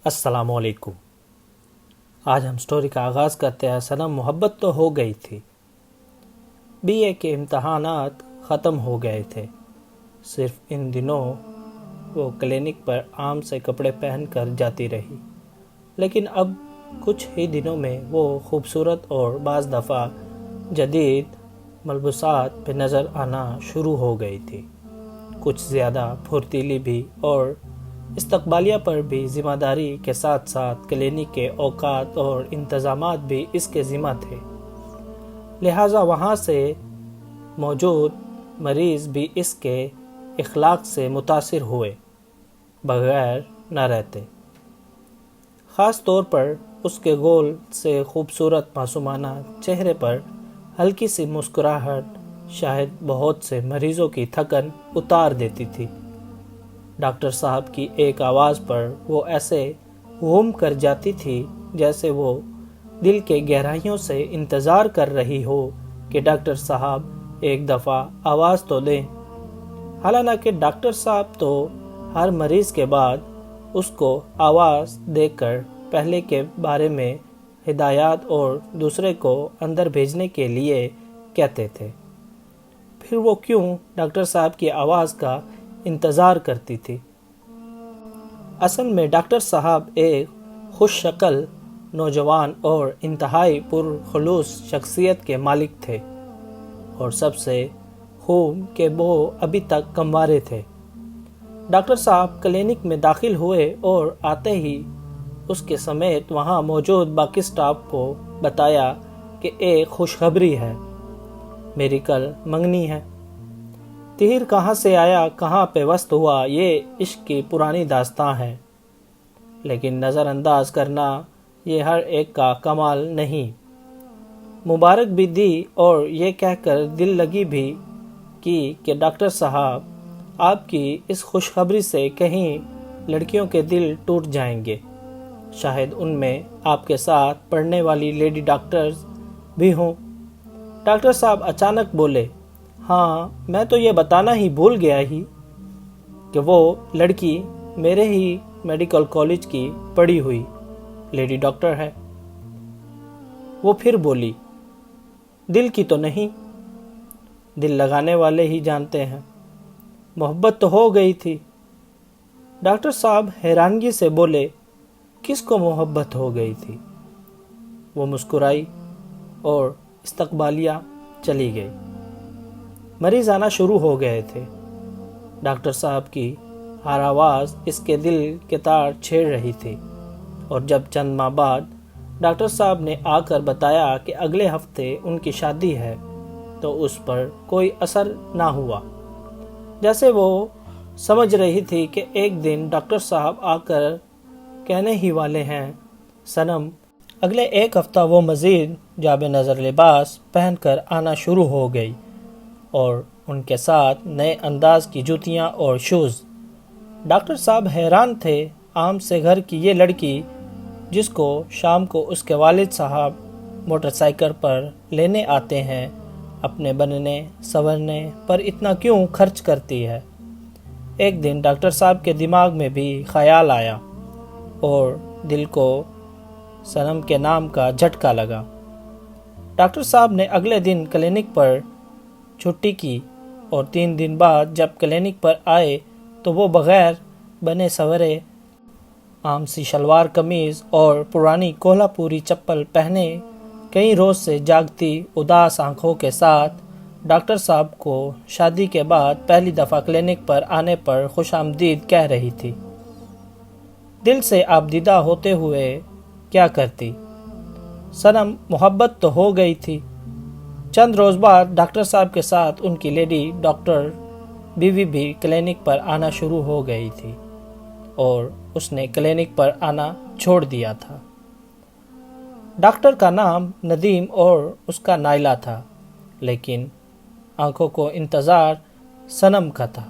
السلام علیکم۔ آج ہم سٹوری کا آغاز کرتے ہیں۔ صنم محبت تو ہو گئی تھی، بی اے کے امتحانات ختم ہو گئے تھے۔ صرف ان دنوں وہ کلینک پر عام سے کپڑے پہن کر جاتی رہی، لیکن اب کچھ ہی دنوں میں وہ خوبصورت اور بعض دفعہ جدید ملبوسات پہ نظر آنا شروع ہو گئی تھی، کچھ زیادہ پھرتیلی بھی، اور استقبالیہ پر بھی ذمہ داری کے ساتھ ساتھ کلینک کے اوقات اور انتظامات بھی اس کے ذمہ تھے، لہٰذا وہاں سے موجود مریض بھی اس کے اخلاق سے متاثر ہوئے بغیر نہ رہتے۔ خاص طور پر اس کے گول سے خوبصورت معصومانہ چہرے پر ہلکی سی مسکراہٹ شاید بہت سے مریضوں کی تھکن اتار دیتی تھی۔ ڈاکٹر صاحب کی ایک آواز پر وہ ایسے گھوم کر جاتی تھی جیسے وہ دل کے گہرائیوں سے انتظار کر رہی ہو کہ ڈاکٹر صاحب ایک دفعہ آواز تو دیں۔ حالانکہ ڈاکٹر صاحب تو ہر مریض کے بعد اس کو آواز دے کر پہلے کے بارے میں ہدایات اور دوسرے کو اندر بھیجنے کے لیے کہتے تھے، پھر وہ کیوں ڈاکٹر صاحب کی آواز کا انتظار کرتی تھی؟ اصل میں ڈاکٹر صاحب ایک خوش شکل نوجوان اور انتہائی پرخلوص شخصیت کے مالک تھے، اور سب سے خوب کہ وہ ابھی تک کنوارے تھے۔ ڈاکٹر صاحب کلینک میں داخل ہوئے اور آتے ہی اس کے سمیت وہاں موجود باقی سٹاف کو بتایا کہ ایک خوشخبری ہے، میری کل منگنی ہے۔ تیر کہاں سے آیا کہاں پہ وسط ہوا، یہ عشق کی پرانی داستاں ہے، لیکن نظر انداز کرنا یہ ہر ایک کا کمال نہیں۔ مبارک بھی دی اور یہ کہہ کر دل لگی بھی کی کہ ڈاکٹر صاحب آپ کی اس خوشخبری سے کہیں لڑکیوں کے دل ٹوٹ جائیں گے، شاید ان میں آپ کے ساتھ پڑھنے والی لیڈی ڈاکٹرز بھی ہوں۔ ڈاکٹر صاحب اچانک بولے، ہاں میں تو یہ بتانا ہی بھول گیا ہی کہ وہ لڑکی میرے ہی میڈیکل کالج کی پڑھی ہوئی لیڈی ڈاکٹر ہے۔ وہ پھر بولی، دل کی تو نہیں، دل لگانے والے ہی جانتے ہیں، محبت تو ہو گئی تھی۔ ڈاکٹر صاحب حیرانگی سے بولے، کس کو محبت ہو گئی تھی؟ وہ مسکرائی اور استقبالیہ چلی گئی۔ مریض آنا شروع ہو گئے تھے۔ ڈاکٹر صاحب کی ہر آواز اس کے دل کے تار چھیڑ رہی تھی، اور جب چند ماہ بعد ڈاکٹر صاحب نے آ کر بتایا کہ اگلے ہفتے ان کی شادی ہے تو اس پر کوئی اثر نہ ہوا، جیسے وہ سمجھ رہی تھی کہ ایک دن ڈاکٹر صاحب آ کر کہنے ہی والے ہیں۔ صنم اگلے ایک ہفتہ وہ مزید جاب نظر لباس پہن کر آنا شروع ہو گئی، اور ان کے ساتھ نئے انداز کی جوتیاں اور شوز۔ ڈاکٹر صاحب حیران تھے، عام سے گھر کی یہ لڑکی جس کو شام کو اس کے والد صاحب موٹر سائیکل پر لینے آتے ہیں، اپنے بننے سنورنے پر اتنا کیوں خرچ کرتی ہے؟ ایک دن ڈاکٹر صاحب کے دماغ میں بھی خیال آیا اور دل کو صنم کے نام کا جھٹکا لگا۔ ڈاکٹر صاحب نے اگلے دن کلینک پر چھٹی کی، اور 3 دن بعد جب کلینک پر آئے تو وہ بغیر بنے سنورے عام سی شلوار قمیض اور پرانی کولہا پوری چپل پہنے کئی روز سے جاگتی اداس آنکھوں کے ساتھ ڈاکٹر صاحب کو شادی کے بعد پہلی دفعہ کلینک پر آنے پر خوش آمدید کہہ رہی تھی۔ دل سے آبدیدہ ہوتے ہوئے کیا کرتی؟ صنم محبت تو ہو گئی تھی۔ چند روز بعد ڈاکٹر صاحب کے ساتھ ان کی لیڈی ڈاکٹر بیوی بھی کلینک پر آنا شروع ہو گئی تھی، اور اس نے کلینک پر آنا چھوڑ دیا تھا۔ ڈاکٹر کا نام ندیم اور اس کا نائلہ تھا، لیکن آنکھوں کو انتظار صنم کا تھا۔